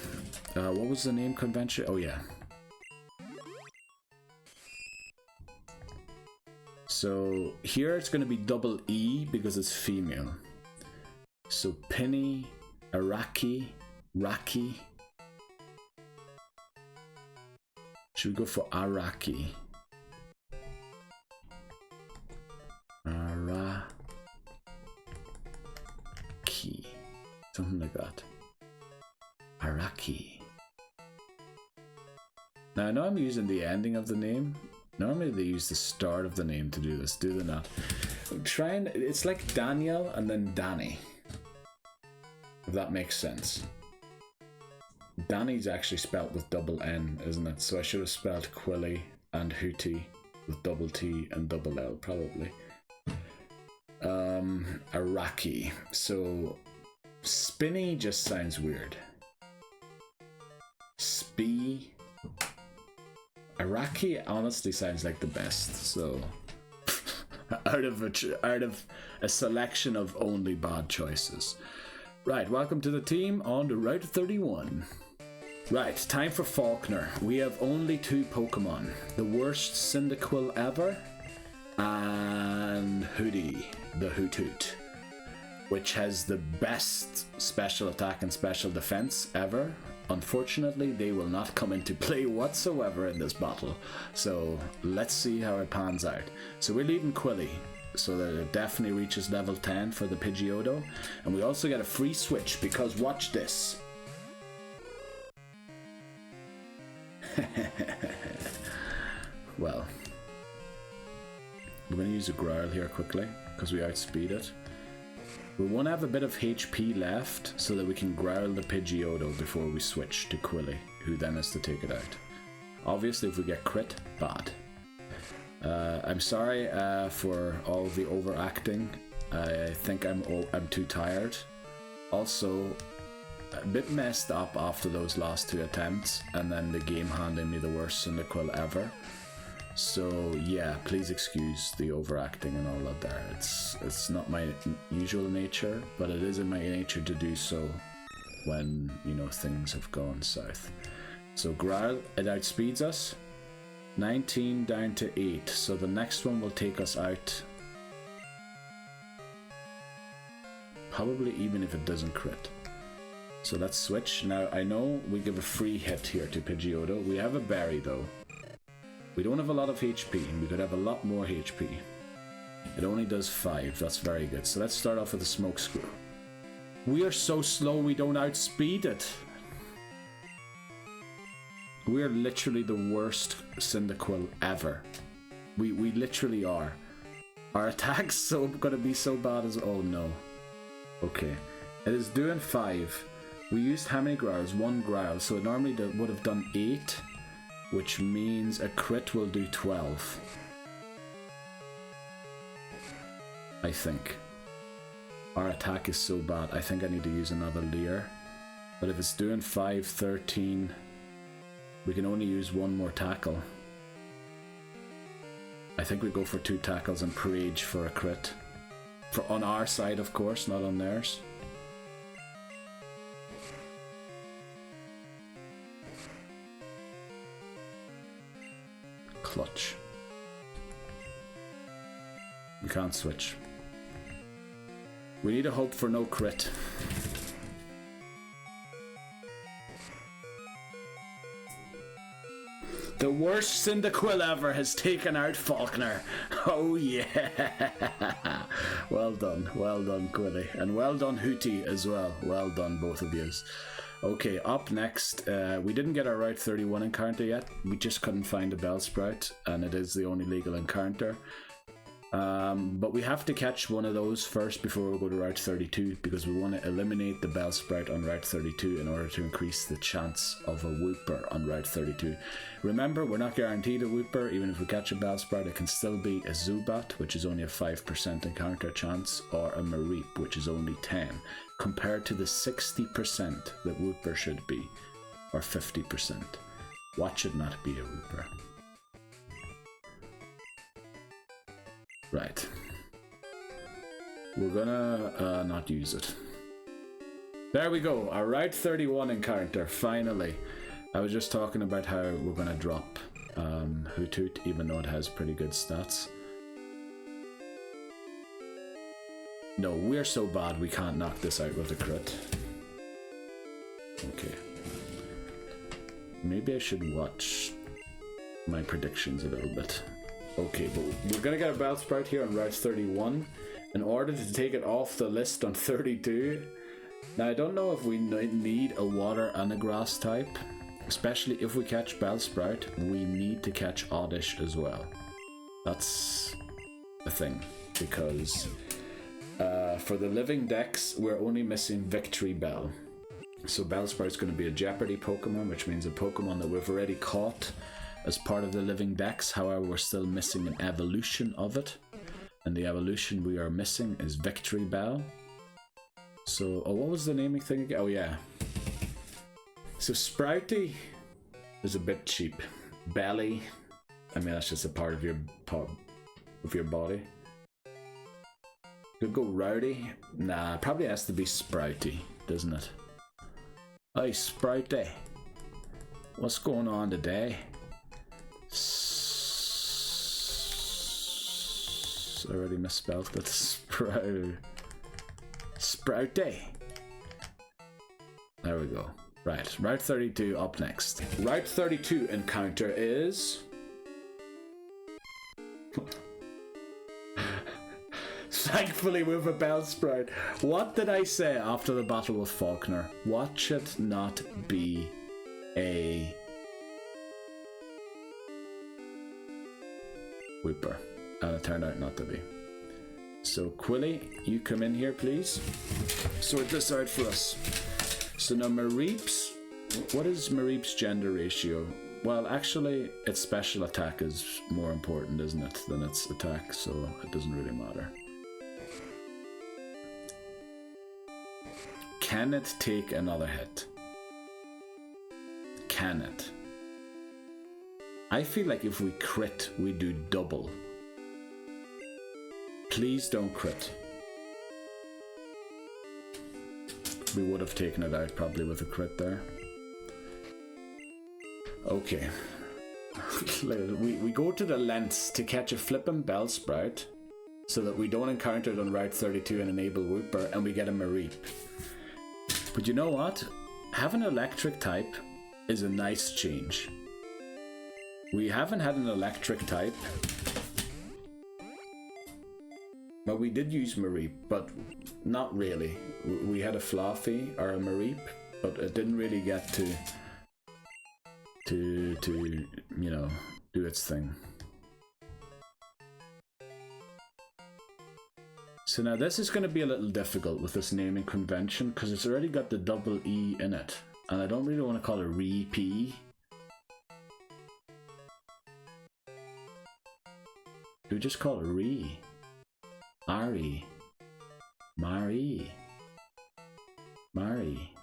A: What was the name convention? Oh yeah. So here it's going to be double E because it's female. So Penny, Araki, Raki. Should we go for Araki? Araki. Something like that. Araki. Now I know I'm using the ending of the name. Normally they use the start of the name to do this, do they not? It's like Daniel and then Danny. If that makes sense. Danny's actually spelt with double N, isn't it? So I should have spelled Quilly and Hootie with double T and double L, probably. Araki. So Spinny just sounds weird. Spee. Araki honestly sounds like the best, so out of a selection of only bad choices. Right, welcome to the team on the Route 31. Right, time for Falkner. We have only 2 Pokemon. The worst Cyndaquil ever, and Hootie, the Hoot, which has the best special attack and special defense ever. Unfortunately, they will not come into play whatsoever in this battle. So let's see how it pans out. So we're leaving Quilly, so that it definitely reaches level 10 for the Pidgeotto. And we also get a free switch, because watch this. Well, we're going to use a Growl here quickly, because we outspeed it. We want to have a bit of HP left so that we can Growl the Pidgeotto before we switch to Quilly, who then has to take it out. Obviously, if we get crit, bad. I'm sorry for all the overacting. I think I'm too tired. Also, a bit messed up after those last 2 attempts, and then the game handing me the worst Cyndaquil ever. So yeah, please excuse the overacting and all of that. It's not my usual nature, but it is in my nature to do so when, you know, things have gone south. So Growl, it outspeeds us. 19 down to 8. So the next one will take us out. Probably even if it doesn't crit. So let's switch. Now I know we give a free hit here to Pidgeotto. We have a berry though. We don't have a lot of HP. We could have a lot more HP. It only does 5. That's very good. So let's start off with a smoke screw. We are so slow we don't outspeed it. We are literally the worst Cyndaquil ever. We literally are. Our attack's so gonna be so bad as oh no. Okay. It is doing 5. We used how many growls? 1 growl. So it normally would have done 8. Which means a crit will do 12. I think. Our attack is so bad, I think I need to use another Leer. But if it's doing 5, 13, we can only use 1 more tackle. I think we go for 2 tackles and Parage for a crit. On our side, of course, not on theirs. Clutch. We can't switch. We need to hope for no crit. The worst Cyndaquil ever has taken out Falkner. Oh yeah. Well done, Quilly. And well done, Hootie, as well. Well done, both of yous. Okay, up next, we didn't get our Route 31 encounter yet. We just couldn't find a Bellsprout, and it is the only legal encounter. But we have to catch one of those first before we go to Route 32, because we want to eliminate the Bellsprout on Route 32 in order to increase the chance of a Wooper on Route 32. Remember, we're not guaranteed a Wooper. Even if we catch a Bellsprout, it can still be a Zubat, which is only a 5% encounter chance, or a Mareep, which is only 10, compared to the 60% that Wooper should be, or 50%. Watch it not be a Wooper. Right. We're gonna not use it. There we go, our Route 31 encounter, finally. I was just talking about how we're gonna drop Hoothoot, even though it has pretty good stats. No, we're so bad we can't knock this out with a crit. Okay. Maybe I should watch my predictions a little bit. Okay, but we're gonna get a Bellsprout here on Route 31 in order to take it off the list on 32. Now, I don't know if we need a water and a grass type, especially if we catch Bellsprout. We need to catch Oddish as well. That's the thing, because for the Living Dex, we're only missing Victory Bell. So Bellsprout's going to be a Jeopardy Pokemon, which means a Pokemon that we've already caught as part of the Living Dex. However, we're still missing an evolution of it, and the evolution we are missing is Victory Bell. So, oh, what was the naming thing again? Oh yeah. So Sprouty is a bit cheap. Belly, I mean, that's just a part of your body. Could go Rowdy. Nah, probably has to be Sprouty, doesn't it? Hey Sprouty, what's going on today? I already misspelled it. Sprouty. There we go. Right, Route 32 up next. Route 32 encounter is... Thankfully with a Bellsprout. What did I say after the battle with Falkner? Watch it not be a... Wooper. And it turned out not to be. So Quilly, you come in here please. Sort this out for us. So now Mareep's, what is Mareep's gender ratio? Well, actually its special attack is more important, isn't it, than its attack, so it doesn't really matter. Can it take another hit? Can it? I feel like if we crit, we do double. Please don't crit. We would have taken it out probably with a crit there. Okay. we go to the lengths to catch a flippin' Bellsprout so that we don't encounter it on Route 32 and enable Wooper, and we get a Mareep. But you know what? Having an electric type is a nice change. We haven't had an electric type. Well, we did use Mareep, but not really. We had a Fluffy or a Mareep, but it didn't really get to you know, do its thing. So now this is going to be a little difficult with this naming convention because it's already got the double E in it, and I don't really want to call it Re-P. Do we just call it Re? Ari. Mari. Mari.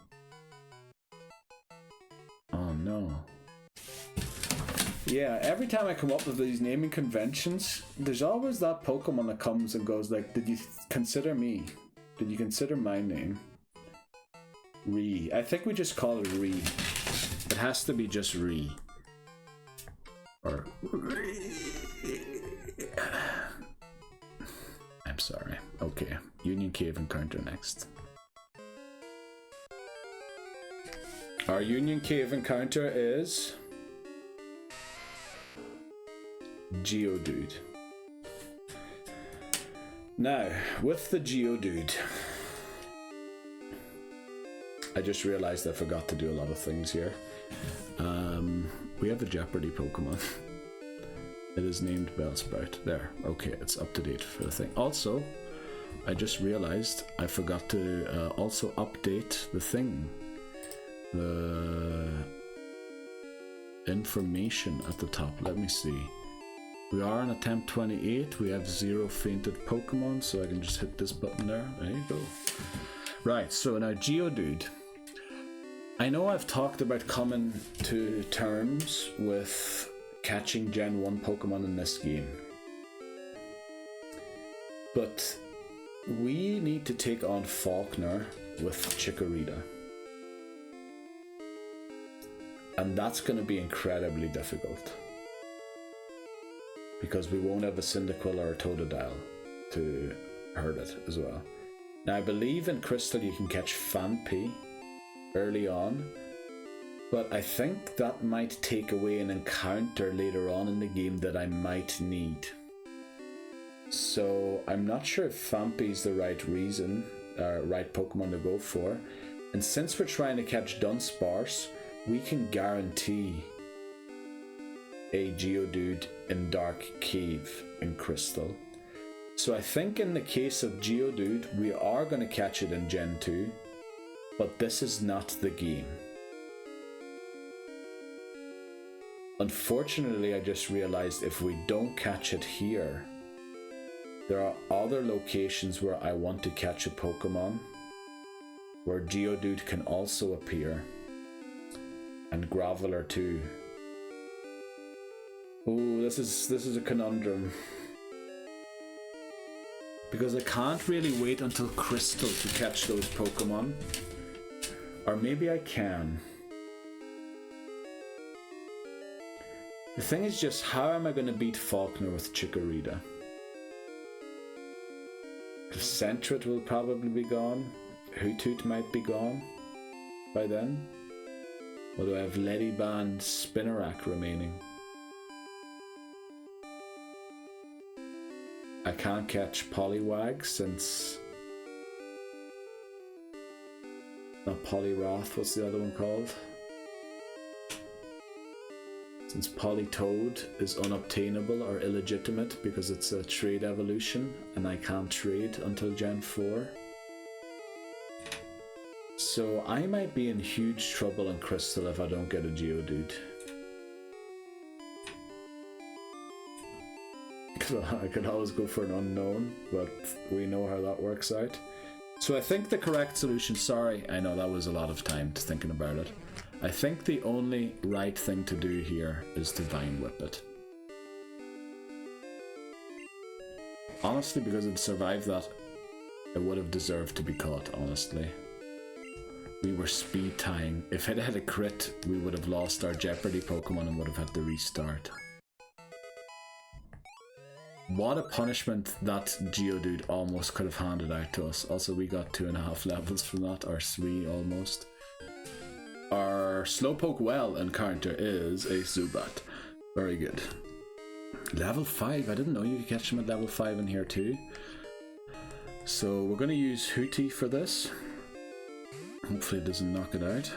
A: Oh no. Yeah, every time I come up with these naming conventions, there's always that Pokemon that comes and goes like, did you consider me? Did you consider my name? Re. I think we just call it Re. It has to be just Re. Or I'm sorry. Okay, Union Cave encounter next. Our Union Cave encounter is Geodude. Now, with the Geodude, I just realized I forgot to do a lot of things here. We have a Jeopardy Pokemon. It is named Bellsprout. There, okay, it's up to date for the thing. Also, I just realized I forgot to also update the thing. The information at the top. Let me see. We are on attempt 28. We have 0 fainted Pokemon, so I can just hit this button there. There you go. Right, so now Geodude. I know I've talked about coming to terms with catching Gen 1 Pokemon in this game, but we need to take on Falkner with Chikorita, and that's going to be incredibly difficult because we won't have a Cyndaquil or a Totodile to hurt it as well. Now I believe in Crystal you can catch Phanpy early on, but I think that might take away an encounter later on in the game that I might need. So I'm not sure if Phanpy is the right reason, right Pokemon to go for. And since we're trying to catch Dunsparce, we can guarantee a Geodude in Dark Cave in Crystal. So I think in the case of Geodude, we are going to catch it in Gen 2, but this is not the game. Unfortunately, I just realized if we don't catch it here, there are other locations where I want to catch a Pokemon, where Geodude can also appear, and Graveler too. Oh, this is a conundrum. Because I can't really wait until Crystal to catch those Pokemon. Or maybe I can. The thing is just, how am I going to beat Falkner with Chikorita? Sentret will probably be gone. Hoothoot might be gone by then. Or do I have Ledyband Spinarak remaining? I can't catch Poliwag since... Not Poliwrath, what's the other one called? Since Politoed is unobtainable or illegitimate because it's a trade evolution and I can't trade until Gen 4. So I might be in huge trouble in Crystal if I don't get a Geodude. I could always go for an unknown, but we know how that works out. So I think the correct solution, sorry, I know that was a lot of time thinking about it. I think the only right thing to do here is to Vine Whip it. Honestly, because it survived that, it would have deserved to be caught, honestly. We were speed tying. If it had a crit, we would have lost our Jeopardy Pokemon and would have had to restart. What a punishment that Geodude almost could have handed out to us. Also, we got 2.5 levels from that, or 3 almost. Our Slowpoke well encounter is a Zubat. Very good. Level 5, I didn't know you could catch him at level 5 in here too. So we're going to use Hootie for this. Hopefully it doesn't knock it out.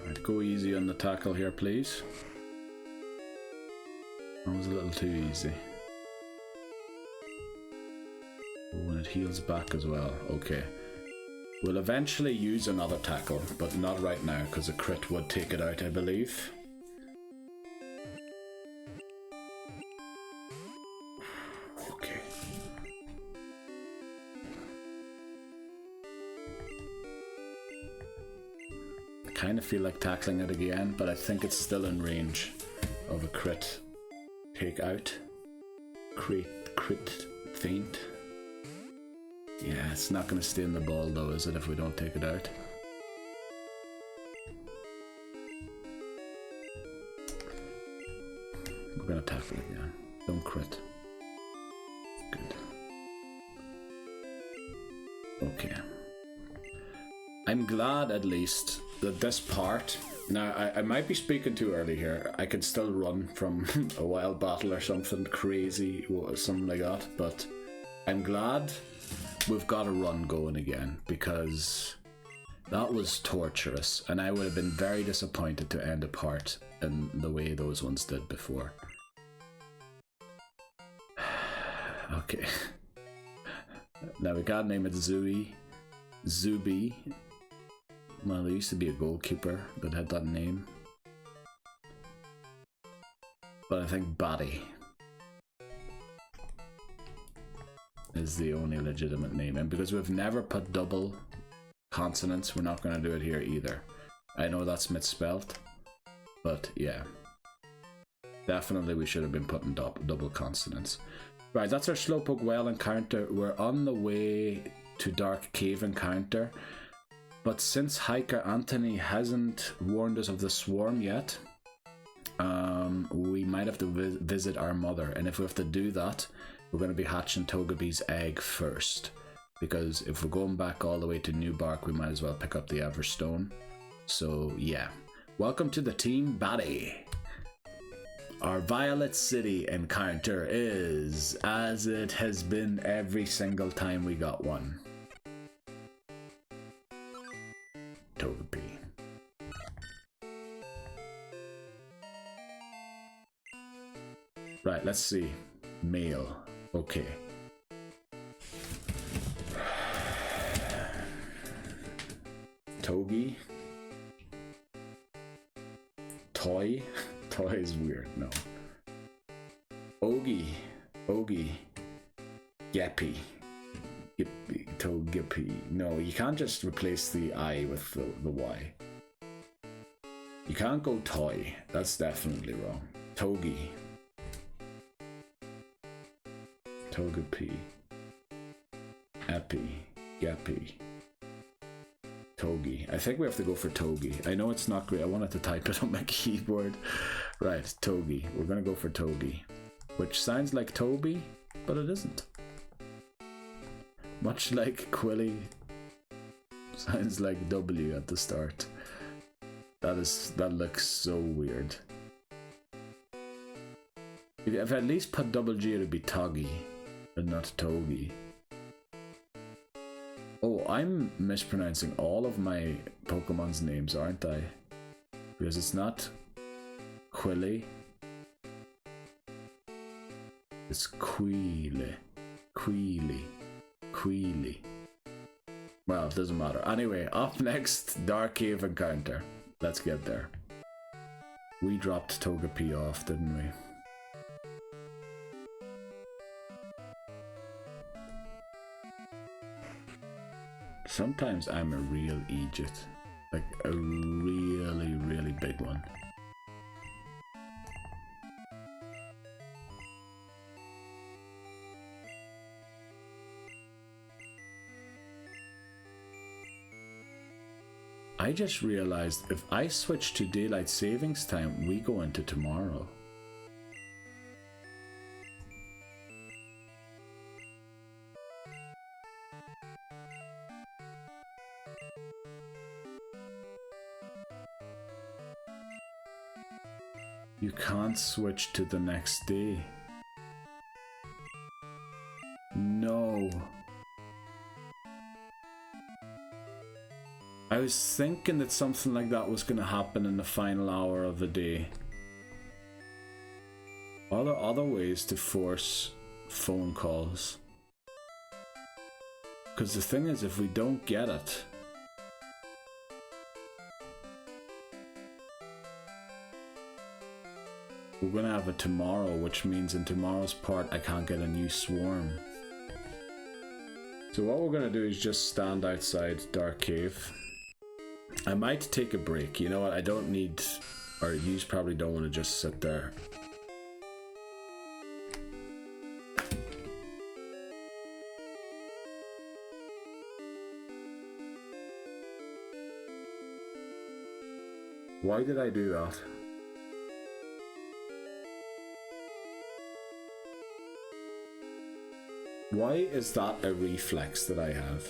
A: Alright, go easy on the tackle here, please. That was a little too easy. Oh, and it heals back as well. Okay. We'll eventually use another tackle, but not right now, because a crit would take it out, I believe. Okay. I kind of feel like tackling it again, but I think it's still in range of a crit take out. Crit feint. Yeah, it's not going to stay in the ball though, is it, if we don't take it out? We're going to tackle it again. Don't crit. Good. Okay. I'm glad at least that this part... Now, I might be speaking too early here. I could still run from a wild battle or something crazy, or something like that, but I'm glad we've got a run going again, because that was torturous, and I would have been very disappointed to end a part in the way those ones did before. Okay. Now we gotta name it Zuby. Well, there used to be a goalkeeper that had that name. But I think Batty is the only legitimate name. And because we've never put double consonants, we're not going to do it here either. I know that's misspelled, but yeah. Definitely we should have been putting double consonants. Right, that's our Slowpoke well encounter. We're on the way to Dark Cave encounter. But since Hiker Anthony hasn't warned us of the swarm yet, we might have to visit our mother. And if we have to do that, we're going to be hatching Togepi's egg first. Because if we're going back all the way to New Bark, we might as well pick up the Everstone. So yeah, welcome to the team, Batty. Our Violet City encounter is, as it has been every single time we got one, Togepi. Right, let's see. Male. Okay. Togi. Toy. Toy is weird, no. Ogie. Geppy. Togepi. No, you can't just replace the I with the Y. You can't go toy. That's definitely wrong. Togi. Togepi. Epi. Geppy. Togi. I think we have to go for Togi. I know it's not great. I wanted to type it on my keyboard. Right, Togi. We're gonna go for Togi. Which sounds like Toby, but it isn't. Much like Quilly sounds like W at the start. That looks so weird. If I at least put double G, it would be Toggy and not Togi. Oh, I'm mispronouncing all of my Pokemon's names, aren't I? Because it's not Quilly. It's Queely. Well, it doesn't matter. Anyway, up next, Dark Cave encounter. Let's get there. We dropped Togepi off, didn't we? Sometimes I'm a real idiot. Like a really, really big one. I just realized if I switch to daylight savings time, we go into tomorrow. You can't switch to the next day. No. I was thinking that something like that was going to happen in the final hour of the day. Are there other ways to force phone calls? Because the thing is, if we don't get it, we're going to have it tomorrow, which means in tomorrow's part I can't get a new swarm. So what we're going to do is just stand outside Dark Cave. I might take a break. You know what? I don't need, or you probably don't want to just sit there. Why did I do that? Why is that a reflex that I have?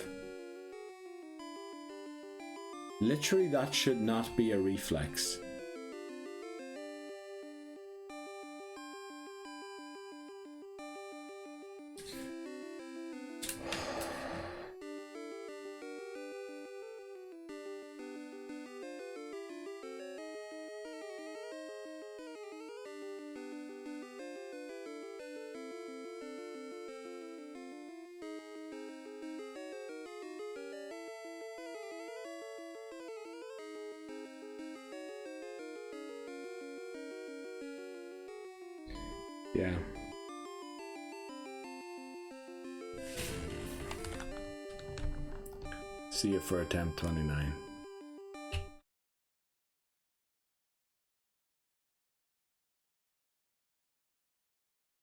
A: Literally, that should not be a reflex. Yeah. See you for attempt 29.